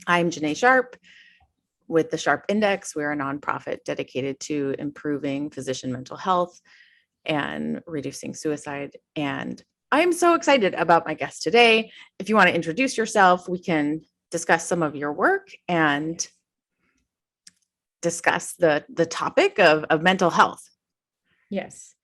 I'm Janae Sharp with the Sharp Index. We're a nonprofit dedicated to improving physician mental health and reducing suicide. And I'm so excited about my guest today. If you want to introduce yourself, we can discuss some of your work and discuss the topic of mental health. Yes.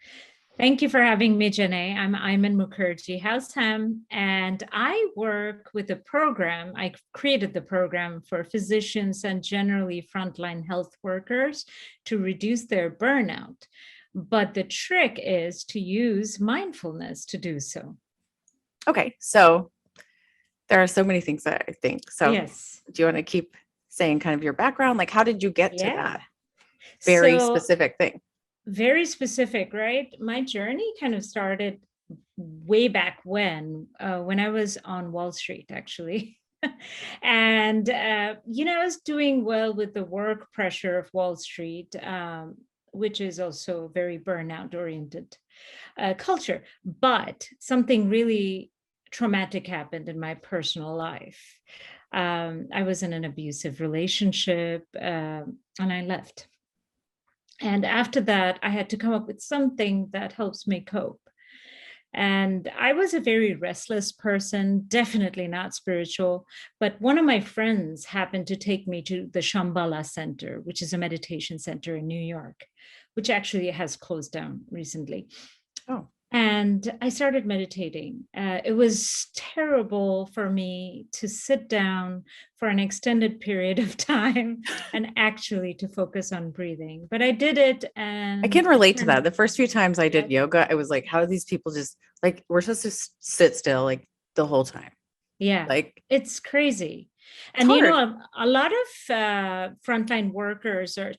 Thank you for having me, Janae. I'm Ayman Mukerji Houseman, and I work with a program. I created the program for physicians and generally frontline health workers to reduce their burnout. But the trick is to use mindfulness to do so. Okay, so there are so many things that I think. So yes. Do you want to keep saying kind of your background? Like, how did you get to that very specific thing? Very specific, right? My journey kind of started way back when I was on Wall Street, actually. And, I was doing well with the work pressure of Wall Street, which is also very burnout oriented culture. But something really traumatic happened in my personal life. I was in an abusive relationship and I left. And after that, I had to come up with something that helps me cope. And I was a very restless person, definitely not spiritual. But one of my friends happened to take me to the Shambhala Center, which is a meditation center in New York, which actually has closed down recently. Oh. And I started meditating. It was terrible for me to sit down for an extended period of time and actually to focus on breathing. But I did it. And I can relate to that. The first few times I did yoga, I was like, how do these people just like, we're supposed to sit still like the whole time? Yeah. Like, it's crazy. And, a lot of frontline workers are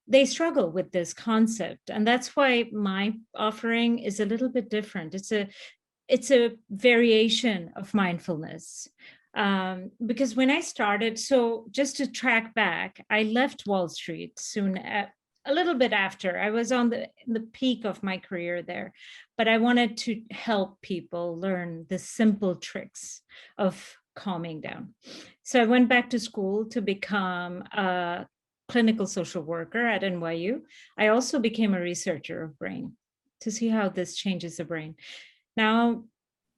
they struggle with this concept. And that's why my offering is a little bit different. It's a variation of mindfulness. Because when I started, so just to track back, I left Wall Street a little bit after. I was on the peak of my career there, but I wanted to help people learn the simple tricks of calming down. So I went back to school to become a clinical social worker at NYU. I also became a researcher of brain to see how this changes the brain. Now,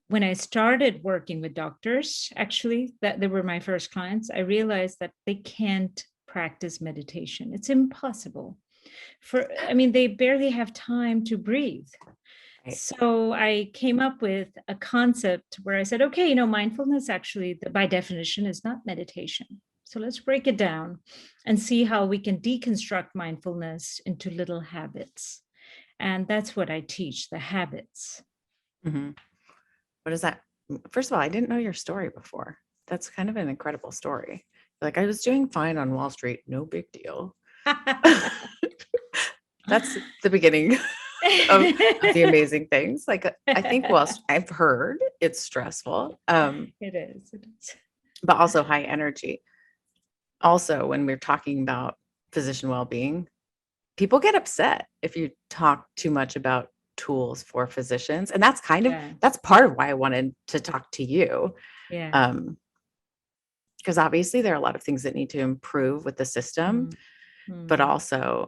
when I started working with doctors, actually, that they were my first clients, I realized that they can't practice meditation. It's impossible. They barely have time to breathe. Right. So I came up with a concept where I said, okay, mindfulness actually, by definition, is not meditation. So let's break it down and see how we can deconstruct mindfulness into little habits. And that's what I teach, the habits. Mm-hmm. What is that? First of all, I didn't know your story before. That's kind of an incredible story. Like, I was doing fine on Wall Street. No big deal. That's the beginning of the amazing things. Like, I think, I've heard it's stressful. It is. But also high energy. Also, when we're talking about physician well-being, people get upset if you talk too much about tools for physicians. And that's that's part of why I wanted to talk to you. Yeah. Because obviously there are a lot of things that need to improve with the system, but also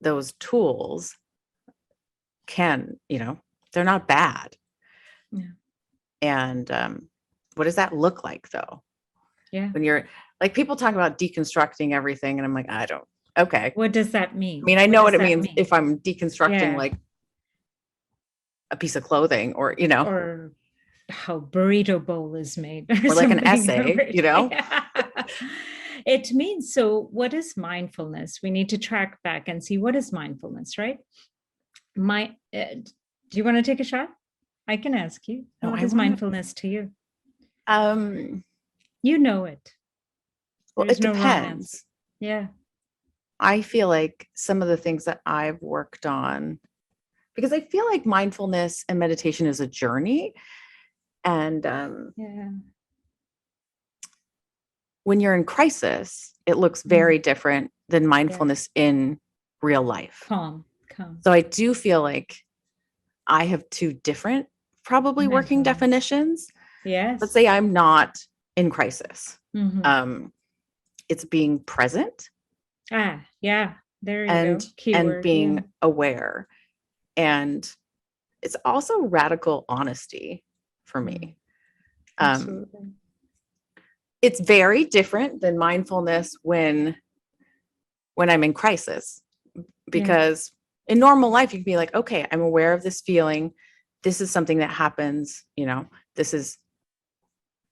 those tools can, they're not bad. Yeah. And what does that look like though? Yeah. When you're like, people talk about deconstructing everything and I'm like, I don't, okay. What does that mean? I mean, I know what it means if I'm deconstructing like a pice of clothing or, or how burrito bowl is made or like an essay, It means, so what is mindfulness? We need to track back and see what is mindfulness, right? Do you want to take a shot? I can ask you. What is mindfulness to you? You know it. Well, it depends. Yeah. I feel like some of the things that I've worked on, because I feel like mindfulness and meditation is a journey. And when you're in crisis, it looks very different than mindfulness in real life. Calm. So I do feel like I have two different, probably working definitions. Yes. Let's say I'm not in crisis. Mhm. It's being present Yeah, there you go. and Keyword. Yeah. being aware. And it's also radical honesty for me. Absolutely. It's very different than mindfulness when I'm in crisis, because in normal life you can be like, okay, I'm aware of this feeling. This is something that happens, this is,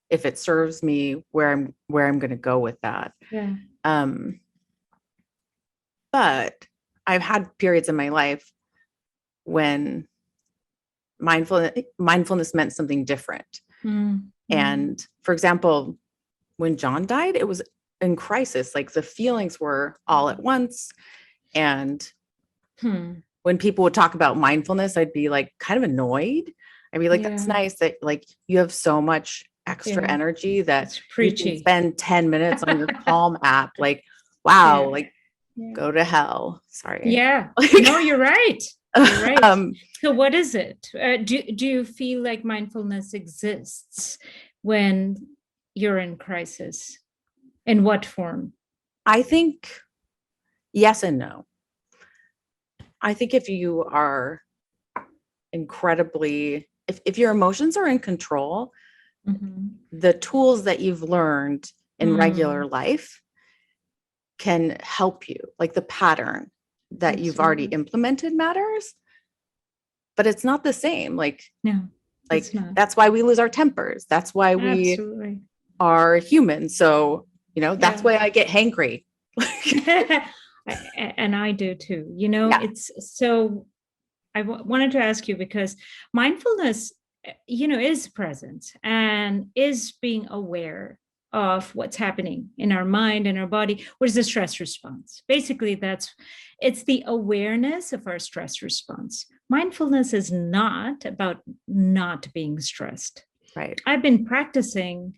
if it serves me, where I'm going to go with that. Yeah. But I've had periods in my life when mindfulness meant something different. Mm-hmm. And for example, when John died, it was in crisis. Like the feelings were all at once. And when people would talk about mindfulness, I'd be like kind of annoyed. I'd be like, that's nice that like you have so much extra energy that you can spend 10 minutes on your Calm app. Like, wow, like go to hell. Sorry. Yeah. No, you're right. You're right. So what is it? Do you feel like mindfulness exists when you're in crisis? In what form? I think yes and no. I think if you are incredibly, if your emotions are in control, the tools that you've learned in regular life can help you. Like the pattern that you've already implemented matters, but it's not the same. Like, that's why we lose our tempers. That's why we are human. So, that's why I get hangry. And I do too. It's so I wanted to ask you, because mindfulness, is presence and is being aware of what's happening in our mind and our body. What is the stress response? Basically, it's the awareness of our stress response. Mindfulness is not about not being stressed. Right. I've been practicing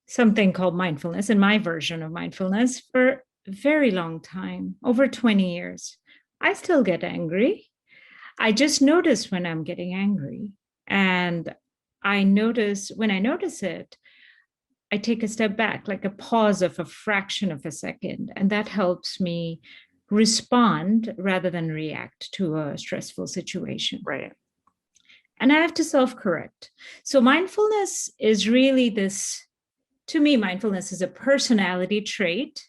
something called mindfulness, in my version of mindfulness, for a very long time, over 20 years. I still get angry. I just notice when I'm getting angry. And when I notice it, I take a step back, like a pause of a fraction of a second. And that helps me respond rather than react to a stressful situation. Right. And I have to self-correct. So mindfulness is really this, to me, mindfulness is a personality trait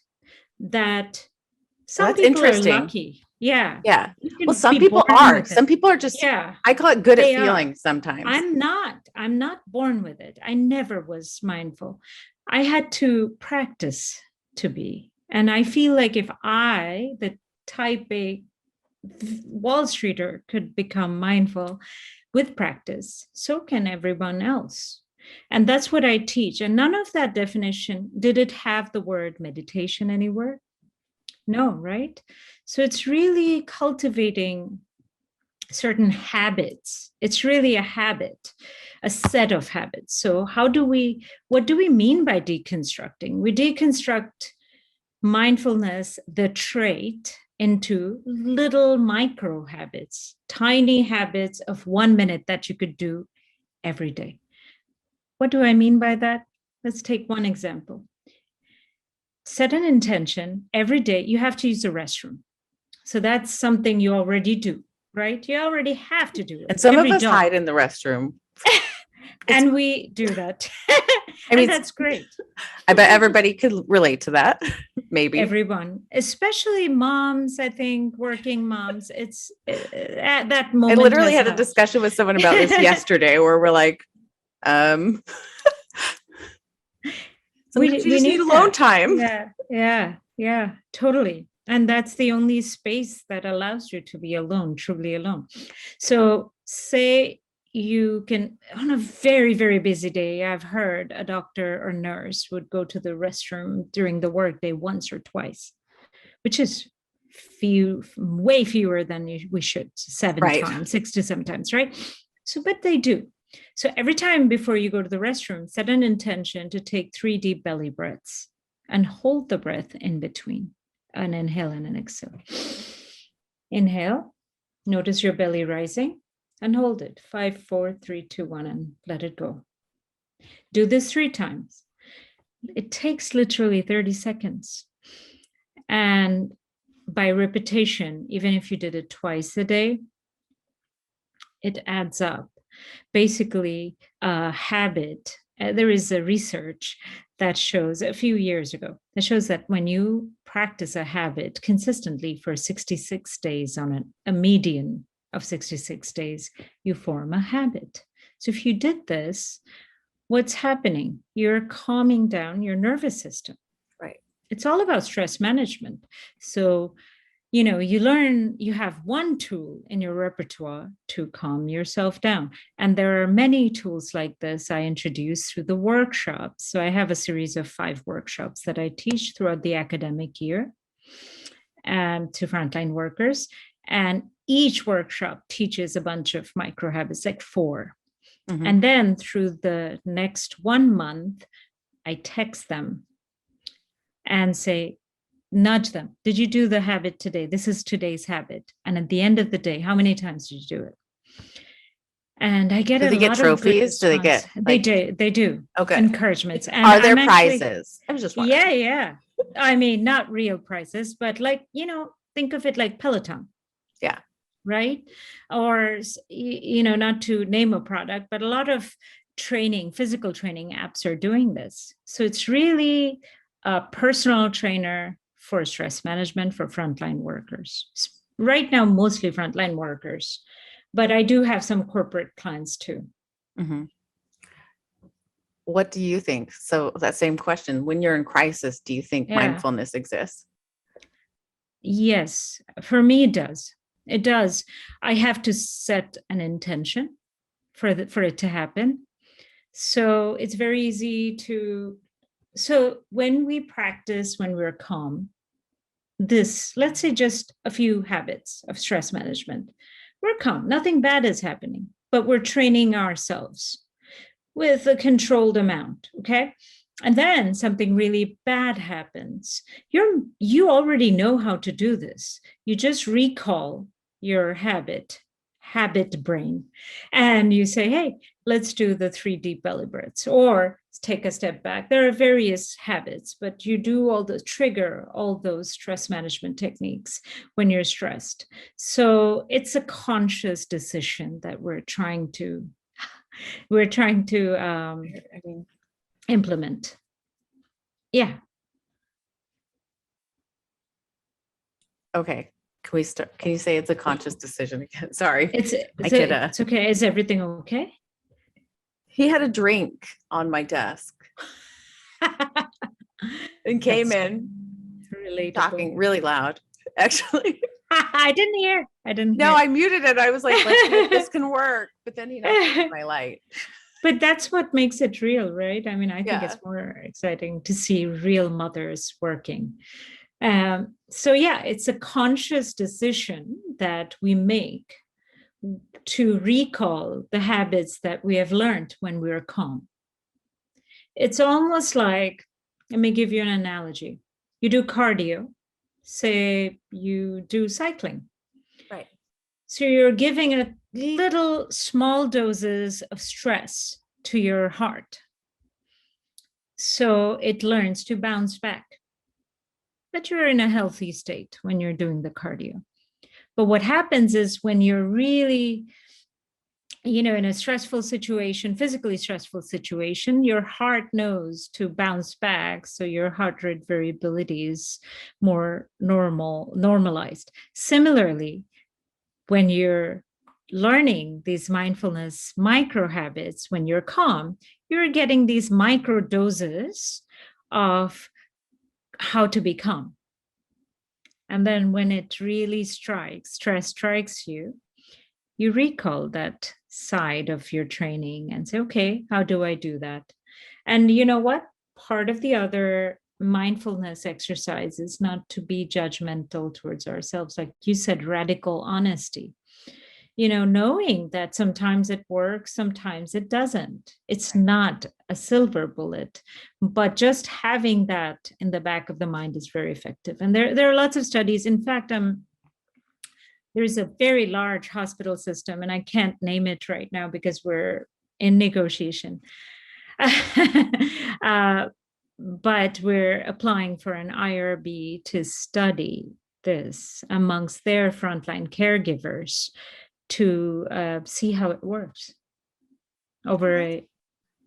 that some people are lucky. Yeah. Yeah. Well, some people are. Some people are just, I call it good at feeling sometimes. I'm not born with it. I never was mindful. I had to practice to be. And I feel like if I, the type A Wall Streeter, could become mindful with practice, so can everyone else. And that's what I teach. And none of that definition, did it have the word meditation anywhere? No, right? So it's really cultivating certain habits. It's really a habit, a set of habits. So what do we mean by deconstructing? We deconstruct mindfulness, the trait, into little micro habits, tiny habits of 1 minute that you could do every day. What do I mean by that? Let's take one example. Set an intention every day. You have to use the restroom. So that's something you already do, right? You already have to do it. And some of us hide in the restroom. And we do that. I mean, that's great. I bet everybody could relate to that. Maybe. Everyone, especially moms, I think, working moms. It's at that moment. I literally had a discussion with someone about this yesterday where we're like, we just need alone time. Yeah, totally. And that's the only space that allows you to be alone, truly alone. So say you can, on a very, very busy day, I've heard a doctor or nurse would go to the restroom during the workday once or twice, which is way fewer than we should, 6 to 7 times, right? So, but they do. So every time before you go to the restroom, set an intention to take 3 deep belly breaths and hold the breath in between, an inhale and an exhale. Inhale, notice your belly rising, and hold it. 5, 4, 3, 2, 1, and let it go. Do this 3 times. It takes literally 30 seconds. And by repetition, even if you did it twice a day, it adds up. Basically, a habit, there is a research that shows a few years ago, that shows that when you practice a habit consistently for 66 days on a median of 66 days, you form a habit. So if you did this, what's happening? You're calming down your nervous system. Right. It's all about stress management. So, you learn, you have one tool in your repertoire to calm yourself down. And there are many tools like this I introduce through the workshops. So I have a series of 5 workshops that I teach throughout the academic year and to frontline workers. And each workshop teaches a bunch of micro habits, like 4. Mm-hmm. And then through the next 1 month, I text them and say, nudge them. Did you do the habit today? This is today's habit. And at the end of the day, how many times did you do it? And I get a lot of trophies? Do they get? They do. Okay. Encouragements. And are there prizes? I was just wondering. Yeah. I mean, not real prizes, but think of it like Peloton. Yeah. Right? Or, not to name a product, but a lot of physical training apps are doing this. So it's really a personal trainer for stress management for frontline workers. Right now, mostly frontline workers, but I do have some corporate clients too. Mm-hmm. What do you think? So that same question, when you're in crisis, do you think mindfulness exists? Yes, for me, it does. It does. I have to set an intention for it to happen. So it's very easy so when we practice, when we're calm, let's say just a few habits of stress management, we're calm, nothing bad is happening, but we're training ourselves with a controlled amount, okay? And then something really bad happens. You already know how to do this. You just recall your habit brain, and you say, hey, let's do the 3 deep belly breaths, or take a step back. There are various habits, but you do trigger all those stress management techniques when you're stressed. So it's a conscious decision that we're trying to implement. Yeah. Okay. Can we start? Can you say it's a conscious decision again? Sorry. It's okay. Is everything okay? He had a drink on my desk and came in talking really loud, actually. I didn't hear. I muted it. I was like, let's see if this can work. But then he knocked my light. But that's what makes it real, right? I mean, I think it's more exciting to see real mothers working. So it's a conscious decision that we make to recall the habits that we have learned when we're calm. It's almost like, let me give you an analogy. You do cardio, say you do cycling. Right. So you're giving a little small doses of stress to your heart. So it learns to bounce back. But you're in a healthy state when you're doing the cardio. But what happens is when you're really, in a stressful situation, physically stressful situation, your heart knows to bounce back. So your heart rate variability is more normalized. Similarly, when you're learning these mindfulness micro habits, when you're calm, you're getting these micro doses of how to be calm. And then when it really stress strikes you, you recall that side of your training and say, okay, how do I do that? And you know what? Part of the other mindfulness exercise is not to be judgmental towards ourselves. Like you said, radical honesty. Knowing that sometimes it works, sometimes it doesn't. It's not a silver bullet, but just having that in the back of the mind is very effective. And there are lots of studies. In fact, there's a very large hospital system, and I can't name it right now because we're in negotiation. but we're applying for an IRB to study this amongst their frontline caregivers to see how it works over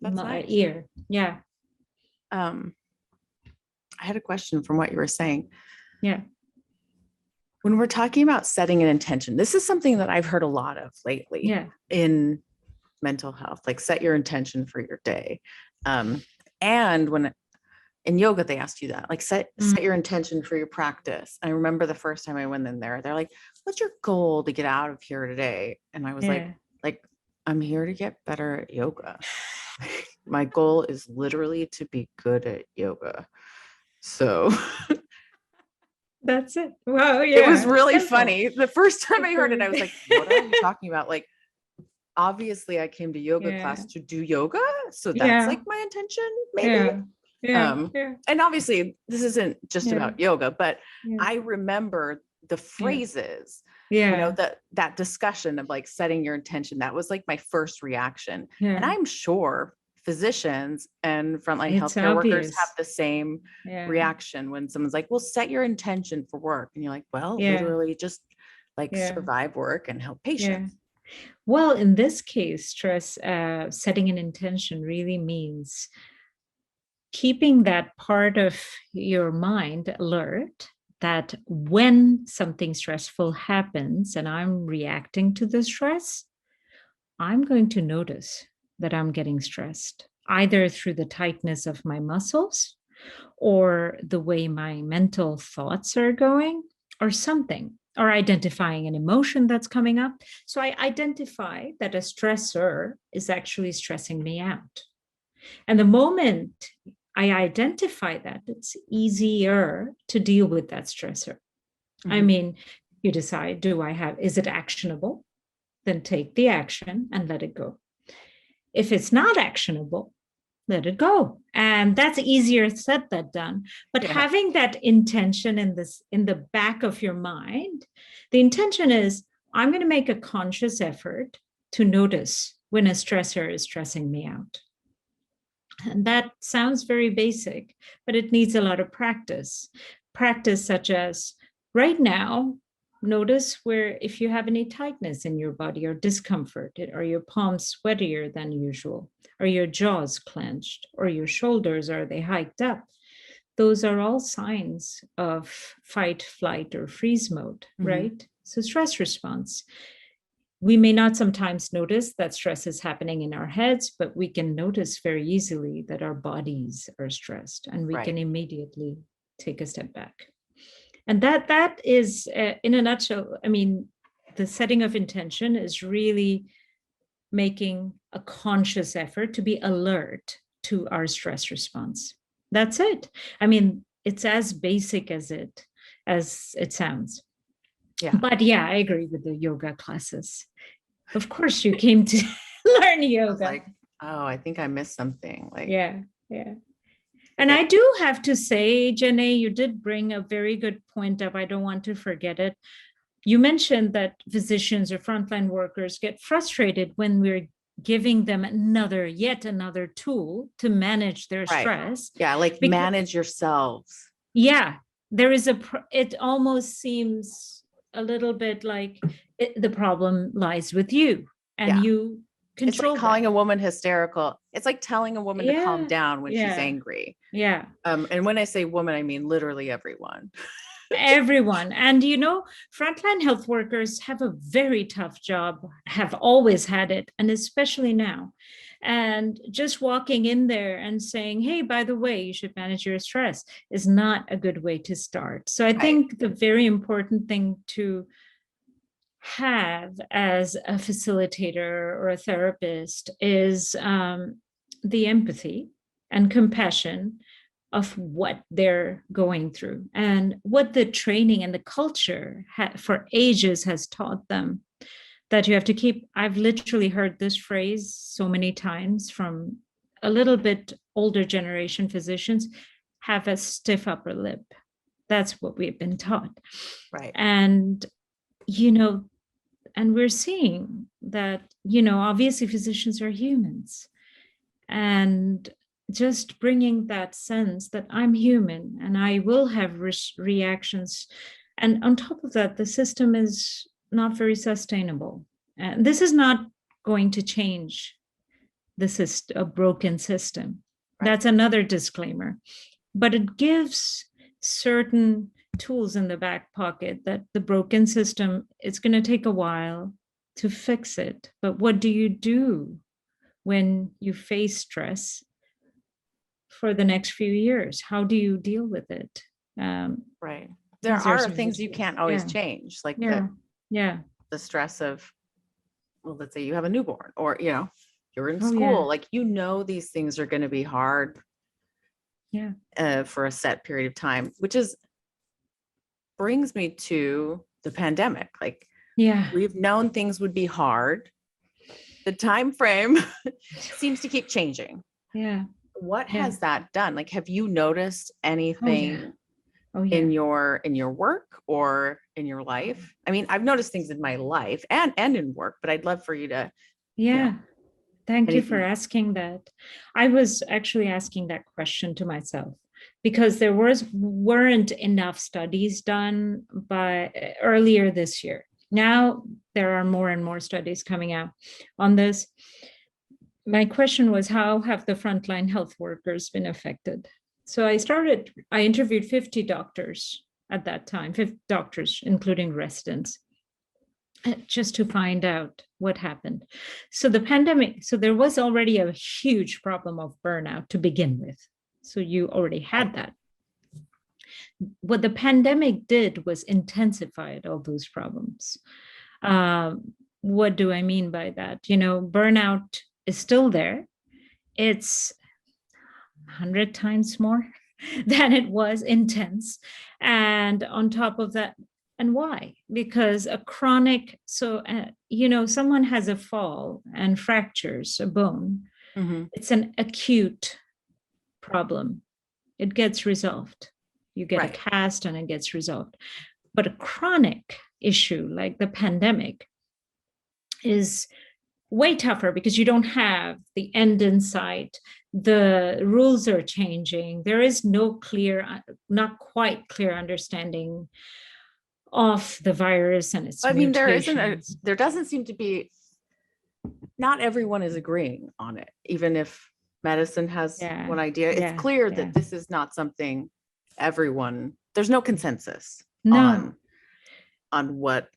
That's a nice. year. Yeah. I had a question from what you were saying. Yeah. When we're talking about setting an intention, this is something that I've heard a lot of lately in mental health, like set your intention for your day. And when in yoga, they asked you that, like set your intention for your practice. I remember the first time I went in there, they're like, what's your goal to get out of here today? And I was like, I'm here to get better at yoga. My goal is literally to be good at yoga. So that's it. Wow. Yeah. It was really funny. The first time I heard it, I was like, what are you talking about? Like, obviously I came to yoga class to do yoga. So that's like my intention, maybe. And obviously this isn't just about yoga, but I remember the phrases, you know, that discussion of like setting your intention. That was like my first reaction. And I'm sure physicians and frontline healthcare workers have the same reaction when someone's like, well, set your intention for work. And you're like, well, literally just like survive work and help patients. Well, in this case, stress, setting an intention really means keeping that part of your mind alert that when something stressful happens and I'm reacting to the stress, I'm going to notice that I'm getting stressed, either through the tightness of my muscles or the way my mental thoughts are going or something, or identifying an emotion that's coming up. So I identify that a stressor is actually stressing me out. And the moment I identify that, it's easier to deal with that stressor. I mean, you decide, is it actionable? Then take the action and let it go. If it's not actionable, let it go. And that's easier said than done. But having that intention in the back of your mind, the intention is, I'm going to make a conscious effort to notice when a stressor is stressing me out. And that sounds very basic, but it needs a lot of practice. Practice such as right now, notice where if you have any tightness in your body or discomfort, are your palms sweatier than usual? Are your jaws clenched? Or your shoulders, are they hiked up? Those are all signs of fight, flight, or freeze mode, right? So stress response. We may not sometimes notice that stress is happening in our heads, but we can notice very easily that our bodies are stressed, and we can immediately take a step back. And that is, in a nutshell, I mean, the setting of intention is really making a conscious effort to be alert to our stress response. That's it. I mean, it's as basic as it sounds. But I agree with the yoga classes. Of course, you came to learn yoga. Like, oh, I think I missed something. Like, And I do have to say, Janae, you did bring a very good point up. I don't want to forget it. You mentioned that physicians or frontline workers get frustrated when we're giving them yet another tool to manage their stress. Yeah, like manage yourselves. Yeah, there is it almost seems a little bit like the problem lies with you and you control. It's like calling a woman hysterical. It's like telling a woman to calm down when she's angry. Yeah. And when I say woman, I mean literally everyone. Everyone. And, frontline health workers have a very tough job, have always had it, and especially now. And just walking in there and saying, hey, by the way, you should manage your stress is not a good way to start. So I think the very important thing to have as a facilitator or a therapist is the empathy and compassion of what they're going through and what the training and the culture for ages has taught them, that you have to keep. I've literally heard this phrase so many times from a little bit older generation physicians: have a stiff upper lip. That's what we've been taught. Right. And, and we're seeing that, obviously physicians are humans. And just bringing that sense that I'm human and I will have reactions. And on top of that, the system is not very sustainable. And this is not going to change a broken system. Right. That's another disclaimer. But it gives certain tools in the back pocket that the broken system, it's going to take a while to fix it. But what do you do when you face stress for the next few years? How do you deal with it? Right. There are things you can't always change, like the stress of, well, let's say you have a newborn, or you're in school, like these things are going to be hard for a set period of time, which brings me to the pandemic. Like, we've known things would be hard. The time frame seems to keep changing. What has that done? Like, have you noticed anything in your work or in your life? I mean, I've noticed things in my life and in work, but I'd love for you to. Thank you for asking that. I was actually asking that question to myself because there weren't enough studies done by earlier this year. Now there are more and more studies coming out on this. My question was, how have the frontline health workers been affected? So I interviewed 50 doctors at that time, 50 doctors, including residents, just to find out what happened. So the pandemic, so there was already a huge problem of burnout to begin with. So you already had that. What the pandemic did was intensified all those problems. What do I mean by that? Burnout is still there. It's 100 times more than it was intense. And on top of that, and why? Because a chronic, someone has a fall and fractures a bone. Mm-hmm. It's an acute problem. It gets resolved. You get a cast and it gets resolved. But a chronic issue like the pandemic is way tougher because you don't have the end in sight. The rules are changing. There is not quite clear understanding of the virus and its mutations. There doesn't seem to be, not everyone is agreeing on it, even if medicine has one idea. It's clear that this is not something there's no consensus on what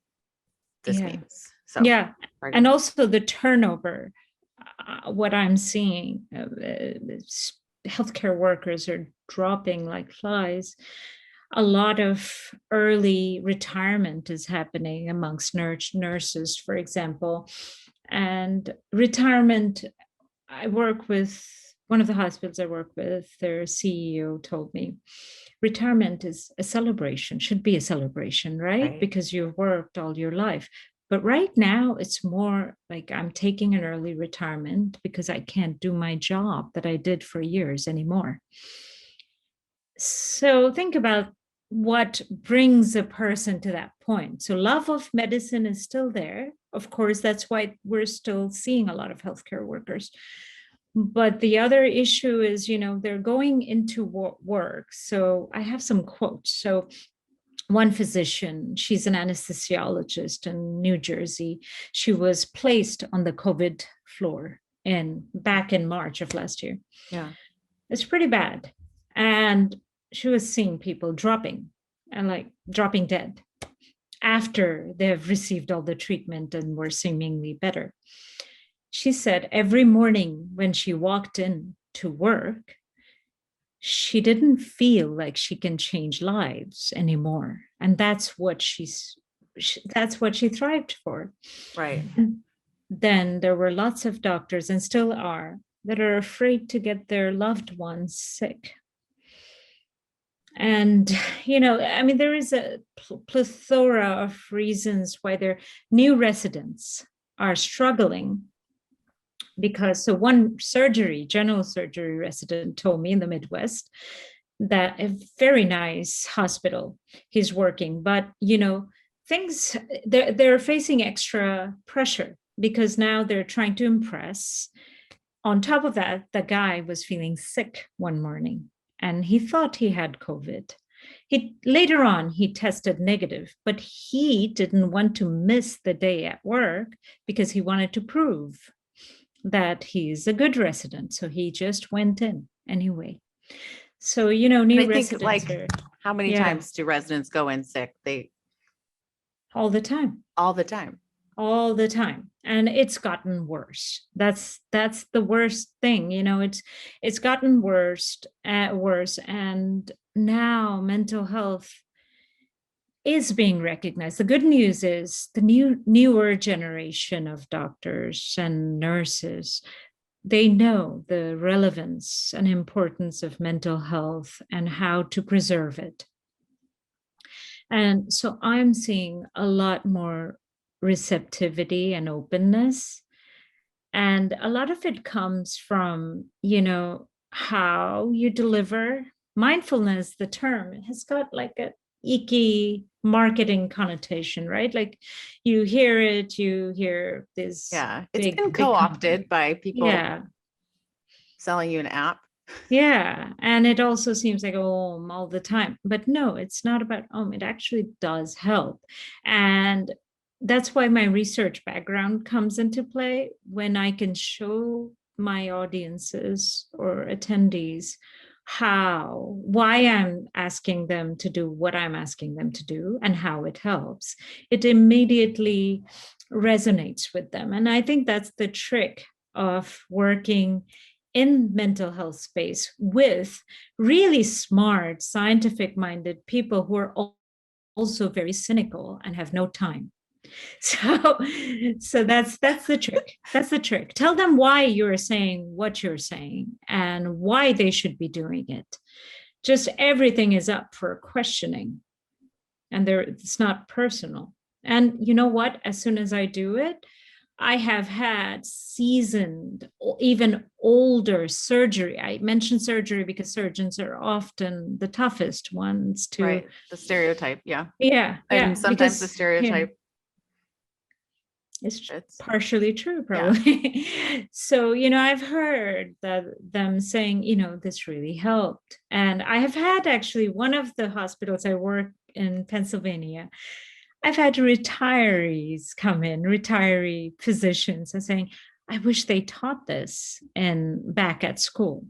this means. So and also the turnover, what I'm seeing, healthcare workers are dropping like flies. A lot of early retirement is happening amongst nurses, for example. And retirement, I work with one of the hospitals I work with, their CEO told me, retirement is a celebration, should be a celebration, right? Because you've worked all your life. But right now, it's more like I'm taking an early retirement because I can't do my job that I did for years anymore. So think about what brings a person to that point. So love of medicine is still there. Of course, that's why we're still seeing a lot of healthcare workers. But the other issue is, they're going into work. So I have some quotes. So one physician, she's an anesthesiologist in New Jersey. She was placed on the COVID floor back in March of last year. Yeah. It's pretty bad. And she was seeing people dropping dead after they have received all the treatment and were seemingly better. She said every morning when she walked in to work, she didn't feel like she can change lives anymore. And that's what she thrived for. Right. And then there were lots of doctors, and still are, that are afraid to get their loved ones sick. And, there is a plethora of reasons why their new residents are struggling. Because one general surgery resident told me in the Midwest that a very nice hospital he's working, but, things, they're facing extra pressure because now they're trying to impress on top of that, the guy was feeling sick one morning and he thought he had COVID. Later on, he tested negative, but he didn't want to miss the day at work because he wanted to prove that he's a good resident. So he just went in anyway. So, new residents are, how many times do residents go in sick? All the time. All the time. All the time. And it's gotten worse. That's the worst thing. It's gotten worse. And now mental health is being recognized. The good news is the newer generation of doctors and nurses, they know the relevance and importance of mental health and how to preserve it. And so I'm seeing a lot more receptivity and openness. And a lot of it comes from, how you deliver. Mindfulness, the term, has got like a icky marketing connotation, right? Like you hear this. Yeah, it's been co-opted by people selling you an app. Yeah. And it also seems like all the time. But no, it's not about it actually does help. And that's why my research background comes into play, when I can show my audiences or attendees why I'm asking them to do what I'm asking them to do and how it helps. It immediately resonates with them. And I think that's the trick of working in mental health space with really smart, scientific-minded people who are also very cynical and have no time. So that's the trick. That's the trick. Tell them why you're saying what you're saying and why they should be doing it. Just everything is up for questioning, and it's not personal. And you know what? As soon as I do it, I have had seasoned, even older surgery. I mention surgery because surgeons are often the toughest ones to. Right. The stereotype. Yeah. Yeah. And sometimes the stereotype. It's partially true, probably. Yeah. So, I've heard them saying, this really helped. And I have had actually one of the hospitals I work in Pennsylvania, I've had retirees come in, retiree physicians, and saying, I wish they taught this back at school.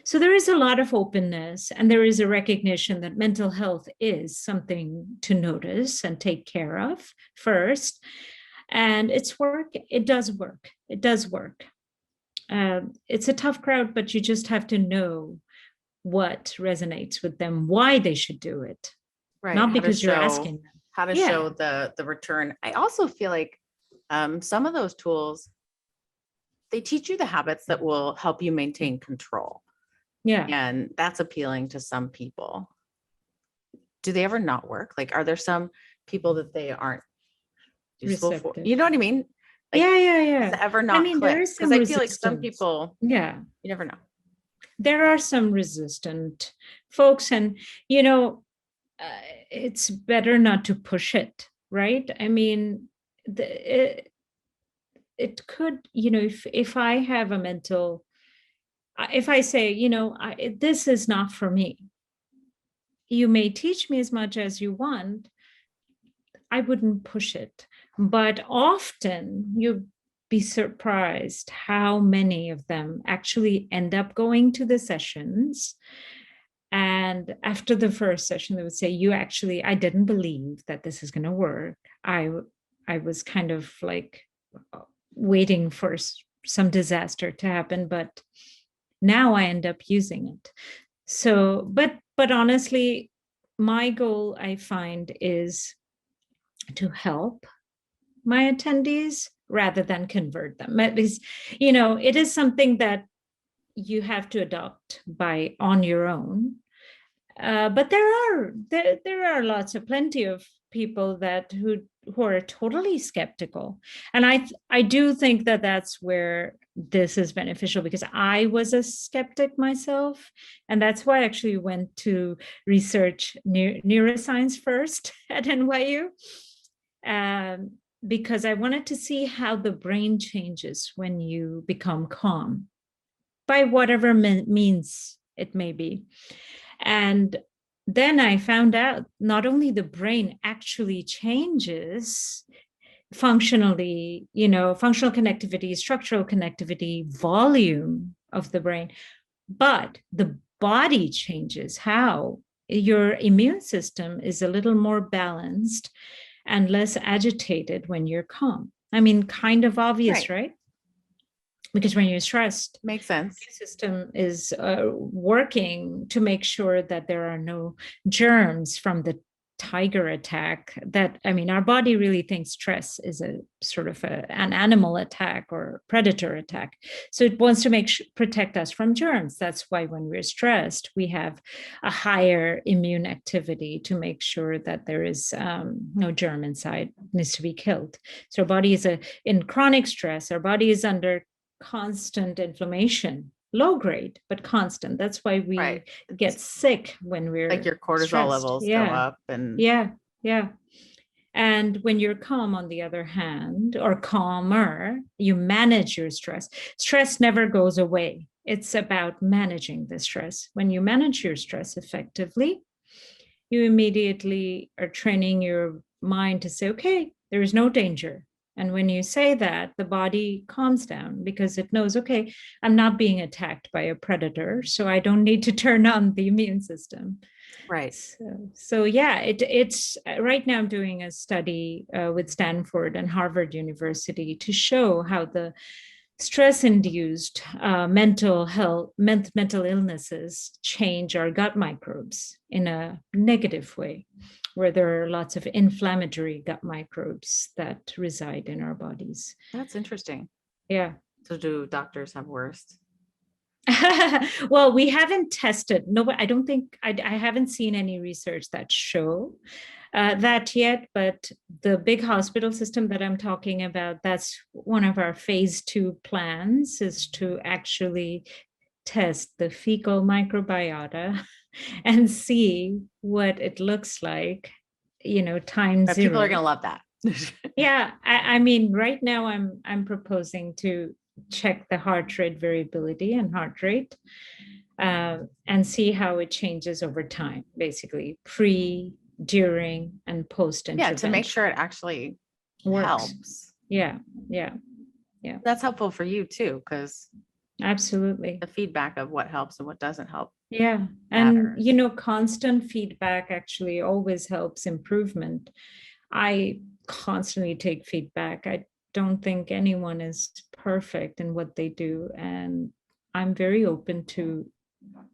So there is a lot of openness, and there is a recognition that mental health is something to notice and take care of first. And it does work. It does work. It's a tough crowd, but you just have to know what resonates with them, why they should do it. Right. Not because you're asking them. How to show the return. I also feel like some of those tools, they teach you the habits that will help you maintain control. Yeah. And that's appealing to some people. Do they ever not work? Like, are there some people that they aren't useful for? You know what I mean? Like, yeah. Does it ever not click? Because I feel like some people, you never know. There are some resistant folks, and it's better not to push it, right? I mean, it could, if I have a mental, if I say, this is not for me, you may teach me as much as you want, I wouldn't push it. But often you'd be surprised how many of them actually end up going to the sessions. And after the first session, they would say, I didn't believe that this is going to work. I was kind of like waiting for some disaster to happen, but now I end up using it. So, but honestly, my goal, I find, is to help my attendees rather than convert them. At least, it is something that you have to adopt on your own. But there are plenty of people who are totally skeptical, and I do think that that's where this is beneficial, because I was a skeptic myself, and that's why I actually went to research neuroscience first at NYU, because I wanted to see how the brain changes when you become calm. by whatever means it may be. And then I found out not only the brain actually changes functionally, functional connectivity, structural connectivity, volume of the brain, but the body changes. How? Your immune system is a little more balanced and less agitated when you're calm. I mean, kind of obvious, right? Because when you're stressed, makes sense. The system is working to make sure that there are no germs from the tiger attack. Our body really thinks stress is a sort of an animal attack or predator attack. So it wants to protect us from germs. That's why when we're stressed, we have a higher immune activity to make sure that there is no germ inside, needs to be killed. So our body is in chronic stress. Our body is under constant inflammation, low grade, but constant. That's why we get sick when we're like your cortisol stressed. levels go up. And yeah. And when you're calm, on the other hand, or calmer, you manage your stress. Stress never goes away. It's about managing the stress. When you manage your stress effectively, you immediately are training your mind to say, okay, there is no danger. And when you say that, the body calms down because it knows, okay, I'm not being attacked by a predator, so I don't need to turn on the immune system. Right. So yeah, it's right now I'm doing a study with Stanford and Harvard University to show how the stress-induced mental illnesses change our gut microbes in a negative way, where there are lots of inflammatory gut microbes that reside in our bodies. That's interesting. Yeah. So do doctors have worse? Well, we haven't tested. No, I don't think I haven't seen any research that show that yet, but the big hospital system that I'm talking about, that's one of our phase 2 plans, is to actually test the fecal microbiota and see what it looks like, times zero. People are going to love that. Yeah. Right now I'm proposing to check the heart rate variability and heart rate and see how it changes over time, basically pre, during, and post intervention. Yeah, to make sure it actually helps. Yeah. That's helpful for you too, because absolutely the feedback of what helps and what doesn't help. Yeah. And, constant feedback actually always helps improvement. I constantly take feedback. I don't think anyone is perfect in what they do. And I'm very open to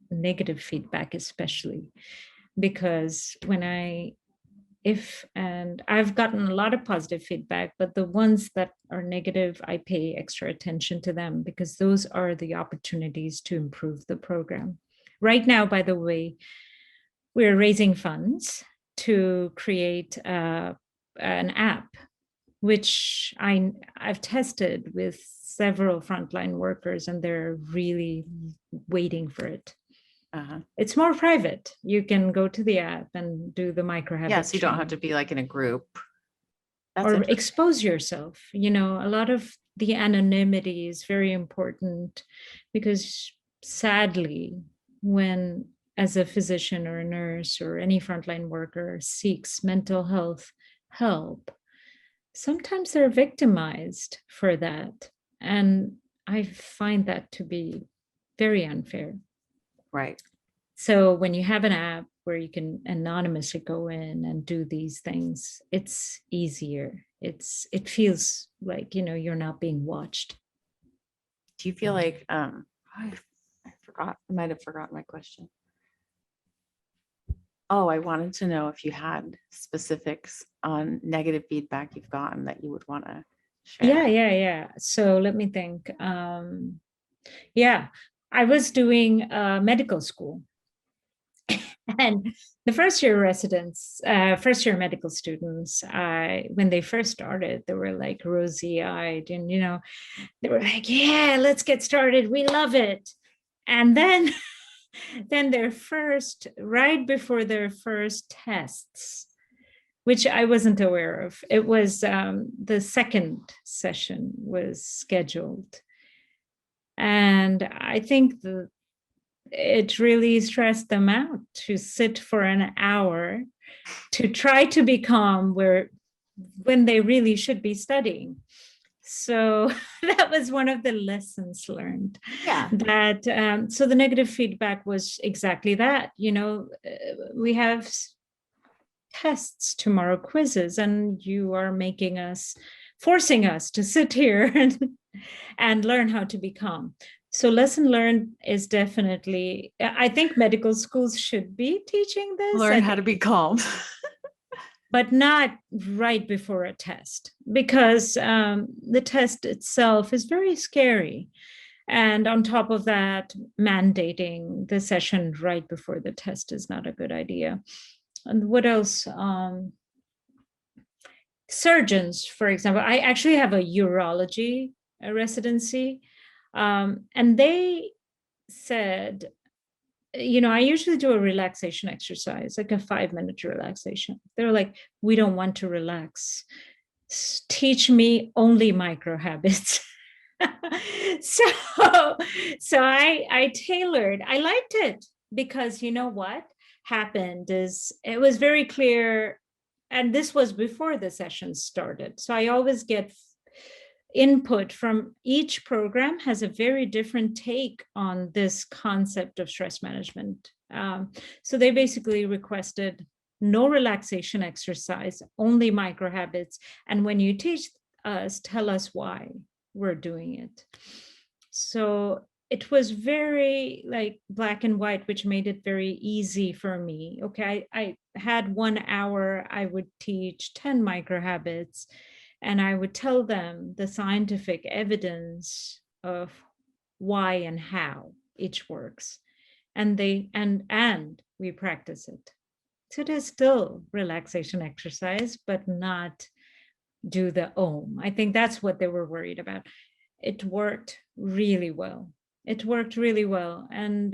negative feedback, especially because I've gotten a lot of positive feedback, but the ones that are negative, I pay extra attention to them because those are the opportunities to improve the program. Right now, by the way, we're raising funds to create an app, which I've tested with several frontline workers, and they're really waiting for it. Uh-huh. It's more private. You can go to the app and do the micro habit. Yes, you don't have to be like in a group. Or expose yourself. A lot of the anonymity is very important because sadly, when as a physician or a nurse or any frontline worker seeks mental health help, sometimes they're victimized for that. And I find that to be very unfair. Right. So when you have an app where you can anonymously go in and do these things, it's easier. It feels like, you're not being watched. Do you feel like, I might have forgotten my question. Oh, I wanted to know if you had specifics on negative feedback you've gotten that you would want to share. Yeah. So let me think. I was doing medical school. And the first year medical students, when they first started, they were like rosy-eyed and, they were like, yeah, let's get started. We love it. And then right before their first tests, which I wasn't aware of, it was the second session was scheduled. And I think it really stressed them out to sit for an hour to try to be calm when they really should be studying. So that was one of the lessons learned. Yeah. That so the negative feedback was exactly that. We have tests tomorrow, quizzes, and you are forcing us to sit here and learn how to be calm. So lesson learned is definitely, I think medical schools should be teaching this. Learn how to be calm. But not right before a test, because the test itself is very scary. And on top of that, mandating the session right before the test is not a good idea. And what else? Surgeons, for example, I actually have a urology residency, and they said, I usually do a relaxation exercise, like a 5-minute relaxation. They're like, we don't want to relax. Teach me only micro habits. so I tailored. I liked it because you know what happened is it was very clear, and this was before the session started. So I always get input from each program has a very different take on this concept of stress management. So they basically requested no relaxation exercise, only micro habits. And when you teach us, tell us why we're doing it. So it was very like black and white, which made it very easy for me. Okay, I had 1 hour, I would teach 10 micro habits, and I would tell them the scientific evidence of why and how each works. And we practice it. So it is still relaxation exercise, but not do the Om. I think that's what they were worried about. It worked really well. It worked really well. And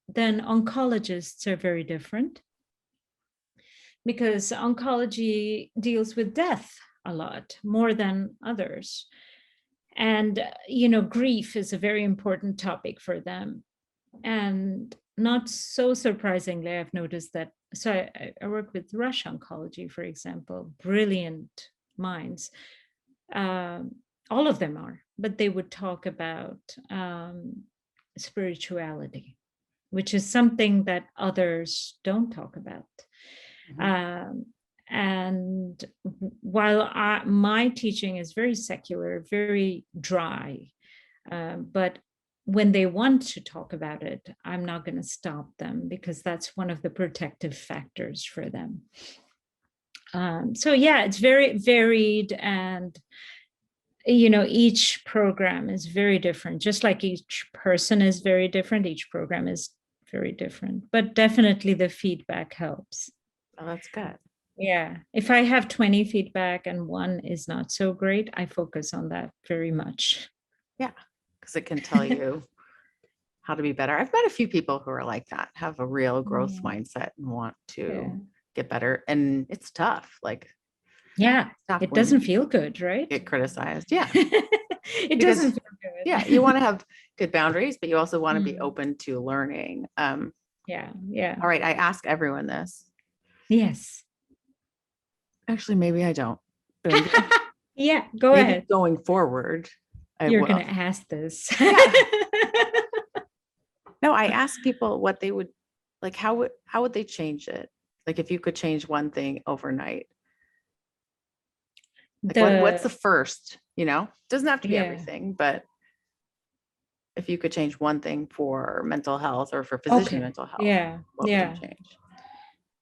then oncologists are very different because oncology deals with death a lot more than others. And, grief is a very important topic for them. And not so surprisingly, I've noticed that. So I work with Rush Oncology, for example, brilliant minds. All of them are, but they would talk about spirituality, which is something that others don't talk about. Mm-hmm. And while my teaching is very secular, very dry, but when they want to talk about it, I'm not going to stop them because that's one of the protective factors for them. So yeah, it's very varied, and each program is very different. Just like each person is very different, each program is very different. But definitely the feedback helps. Oh, that's good. Yeah. If I have 20 feedback and one is not so great, I focus on that very much. Yeah, because it can tell you how to be better. I've met a few people who are like that, have a real growth mindset and want to get better. And it's tough. Like, it doesn't feel good, right? Get criticized. Yeah. It doesn't feel good. Yeah. You want to have good boundaries, but you also want to be open to learning. Yeah. All right. I ask everyone this. Yes. Actually, maybe I don't. Yeah, go ahead. Going forward, you're going to ask this. No, I ask people what they would like. How would they change it? Like, if you could change one thing overnight, like what's the first? Doesn't have to be everything, but if you could change one thing for mental health or for physician mental health, what would you change?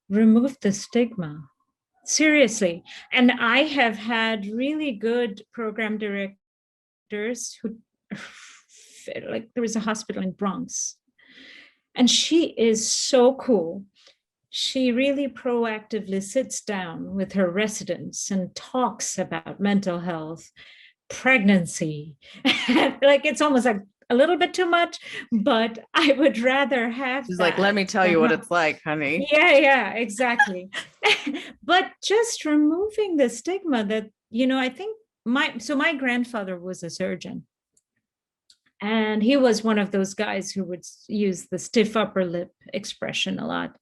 Remove the stigma. Seriously. And I have had really good program directors who, like, there was a hospital in Bronx, and she is so cool. She really proactively sits down with her residents and talks about mental health, pregnancy. Like, it's almost like a little bit too much, but I would rather have She's like, let me tell you what it's like, honey. Yeah, exactly. But just removing the stigma that, I think my grandfather was a surgeon. And he was one of those guys who would use the stiff upper lip expression a lot.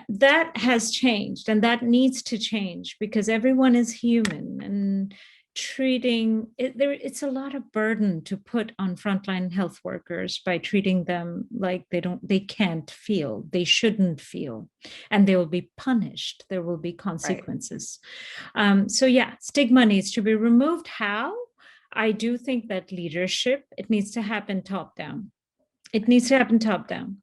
That has changed, and that needs to change, because everyone is human, and treating it, it's a lot of burden to put on frontline health workers by treating them like they can't feel, they shouldn't feel, and they will be punished. There will be consequences. Right. So yeah, stigma needs to be removed. How? I do think that leadership, it needs to happen top down. It needs to happen top down.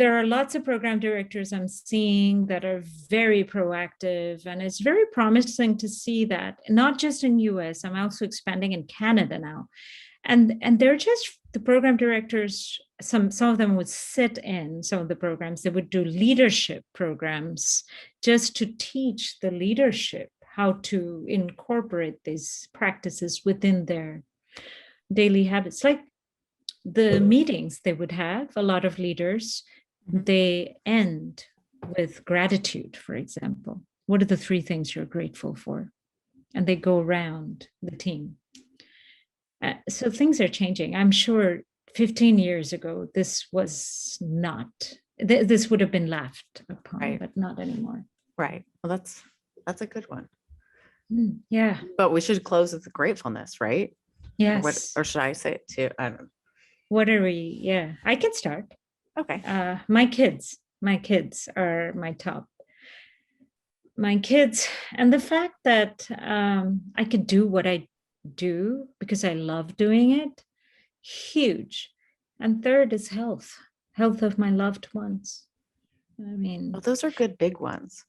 There are lots of program directors I'm seeing that are very proactive, and it's very promising to see that, not just in US, I'm also expanding in Canada now. And they're just, the program directors, some of them would sit in some of the programs, they would do leadership programs just to teach the leadership how to incorporate these practices within their daily habits. Like the meetings they would have, a lot of leaders, they end with gratitude, for example. What are the 3 things you're grateful for? And they go around the team. So things are changing. I'm sure 15 years ago, this was not, this would have been laughed upon, right, but not anymore. Right. Well, that's a good one. Yeah. But we should close with the gratefulness, right? Yes. Or should I say it too? I don't know. What are we? Yeah, I can start. Okay. My kids are my top. My kids, and the fact that I could do what I do because I love doing it, huge. And third is health of my loved ones. I mean, well, those are good big ones.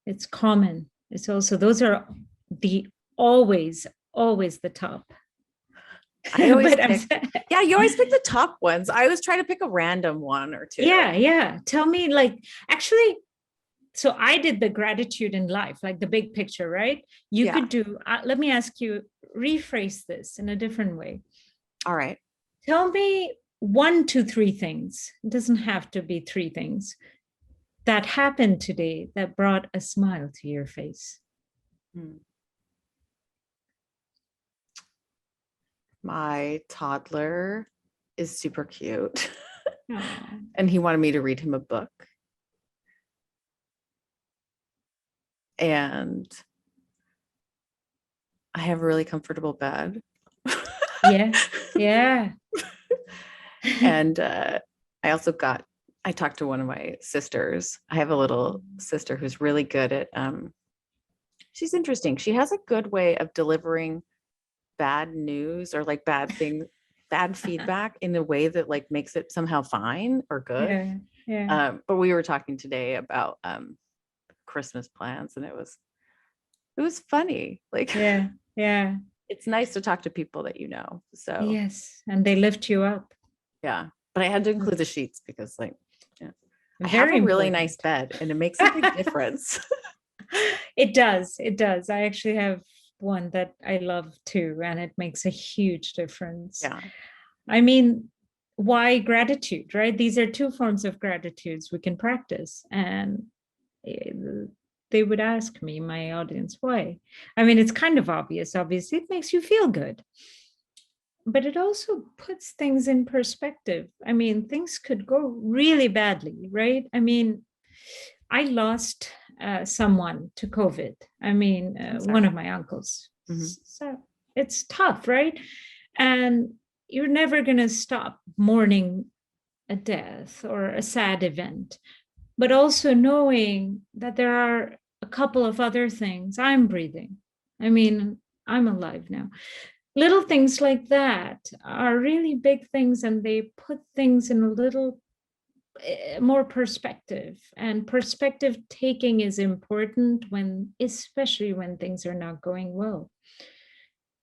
It's common. It's also, those are the always the top. I always you always pick the top ones. I always try to pick a random one or two. Yeah. Tell me, like, actually, so I did the gratitude in life, like the big picture, right? You could do, let me ask you, rephrase this in a different way. All right. Tell me 1 to 3 things. It doesn't have to be 3 things that happened today that brought a smile to your face. My toddler is super cute. And he wanted me to read him a book. And I have a really comfortable bed. Yeah. And I talked to one of my sisters. I have a little sister who's really good at, she's interesting. She has a good way of delivering bad news or like bad feedback in a way that like makes it somehow fine or good. Yeah. But we were talking today about Christmas plans, and it was funny. Like, yeah. It's nice to talk to people that you know. So yes, and they lift you up. Yeah, but I had to include the sheets because, like, I have a really nice bed, and it makes a big difference. It does. I actually have one that I love too, and it makes a huge difference. Yeah. I mean, why gratitude, right? These are 2 forms of gratitudes we can practice. And they would ask me, my audience, why? I mean, it's kind of obvious. Obviously, it makes you feel good. But it also puts things in perspective. I mean, things could go really badly, right? I mean, I lost someone to COVID. I mean, one of my uncles. Mm-hmm. So it's tough, right? And you're never going to stop mourning a death or a sad event, but also knowing that there are a couple of other things. I'm breathing. I mean, I'm alive now. Little things like that are really big things, and they put things in a little more perspective. And perspective taking is important especially when things are not going well.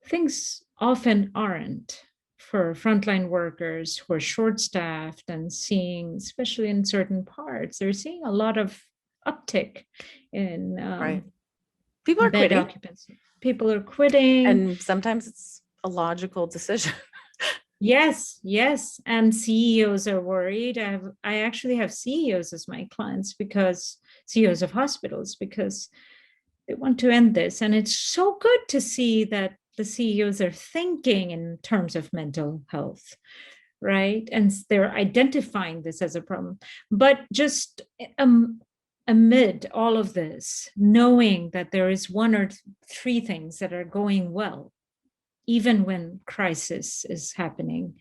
Things often aren't for frontline workers who are short-staffed and seeing, especially in certain parts, they're seeing a lot of uptick in right. People are bed quitting. Occupancy. People are quitting. And sometimes it's a logical decision. Yes. And CEOs are worried. I actually have CEOs as my clients, because CEOs of hospitals, because they want to end this. And it's so good to see that the CEOs are thinking in terms of mental health, right? And they're identifying this as a problem. But just amid all of this, knowing that there is one or three things that are going well, even when crisis is happening,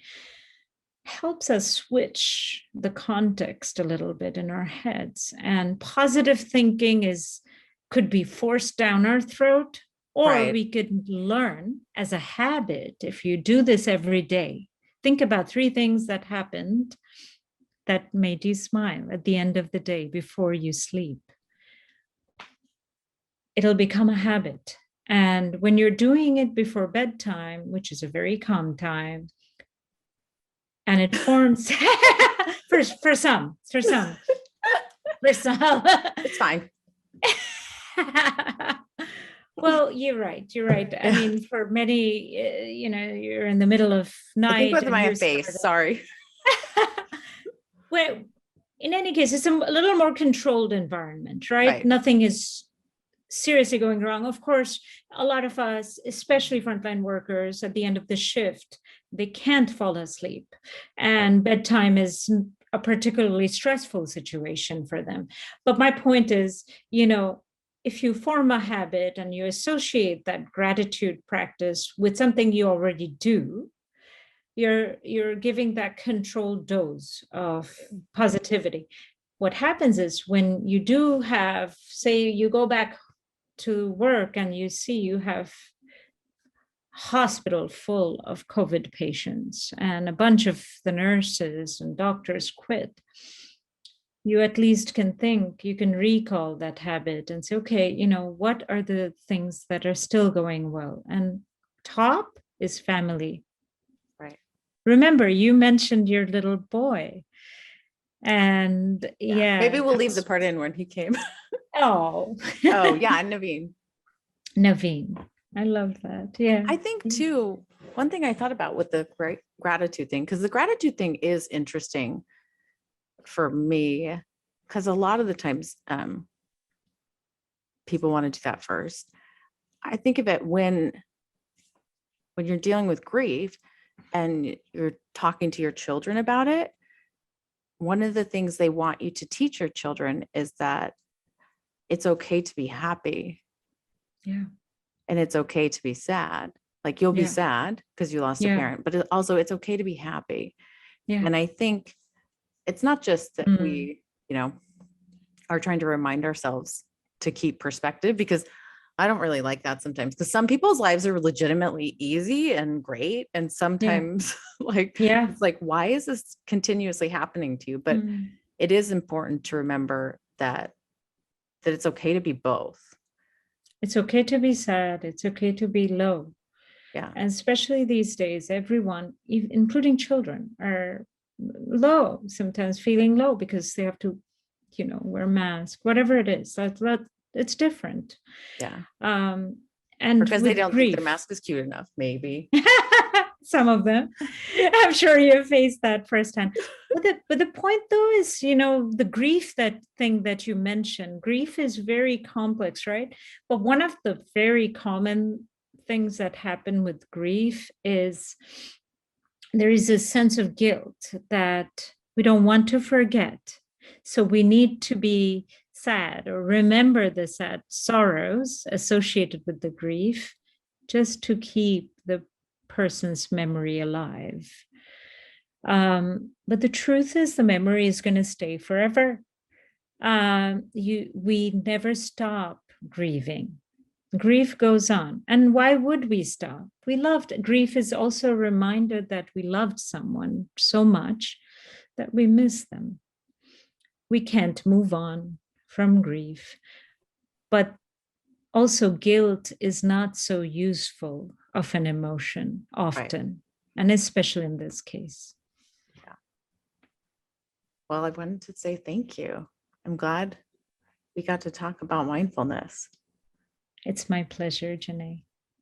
helps us switch the context a little bit in our heads. And positive thinking could be forced down our throat, or Right. we could learn as a habit. If you do this every day, think about three things that happened that made you smile at the end of the day before you sleep. It'll become a habit. And when you're doing it before bedtime, which is a very calm time, and it forms for some. It's fine. Well, you're right. I mean, for many, you're in the middle of night. I think with my face, sorry. Well, in any case, it's a little more controlled environment, right? Nothing is seriously going wrong. Of course, a lot of us, especially frontline workers, at the end of the shift, they can't fall asleep. And bedtime is a particularly stressful situation for them. But my point is, if you form a habit and you associate that gratitude practice with something you already do, you're giving that controlled dose of positivity. What happens is when you do have, say, you go back to work and you see you have hospital full of COVID patients and a bunch of the nurses and doctors quit, you at least can think, you can recall that habit and say, okay, what are the things that are still going well? And top is family. Right. Remember, you mentioned your little boy. And maybe we'll leave the part in when he came. Oh yeah, Naveen. I love that. Yeah, I think too, one thing I thought about with the gratitude thing, because the gratitude thing is interesting for me, because a lot of the times people want to do that first. I think of it when you're dealing with grief and you're talking to your children about it. One of the things they want you to teach your children is that it's okay to be happy. Yeah. And it's okay to be sad. Like you'll be sad because you lost a parent, but also it's okay to be happy. Yeah. And I think it's not just that we, are trying to remind ourselves to keep perspective, because I don't really like that sometimes, because some people's lives are legitimately easy and great. And sometimes it's like, why is this continuously happening to you? But it is important to remember that it's okay to be both. It's okay to be sad. It's okay to be low. Yeah. And especially these days, everyone, including children, are low, sometimes feeling low because they have to, wear masks, whatever it is. It's different. Yeah. And because they don't think their mask is cute enough, maybe. Some of them. I'm sure you faced that firsthand. But the point though is, the grief, that thing that you mentioned, grief is very complex, right? But one of the very common things that happen with grief is there is a sense of guilt that we don't want to forget. So we need to be sad or remember the sad sorrows associated with the grief just to keep the person's memory alive. But the truth is the memory is going to stay forever. We never stop grieving. Grief goes on. And why would we stop? We loved. Grief is also a reminder that we loved someone so much that we miss them. We can't move on from grief. But also guilt is not so useful of an emotion often, and especially in this case. Yeah. Well, I wanted to say thank you. I'm glad we got to talk about mindfulness. It's my pleasure, Janae.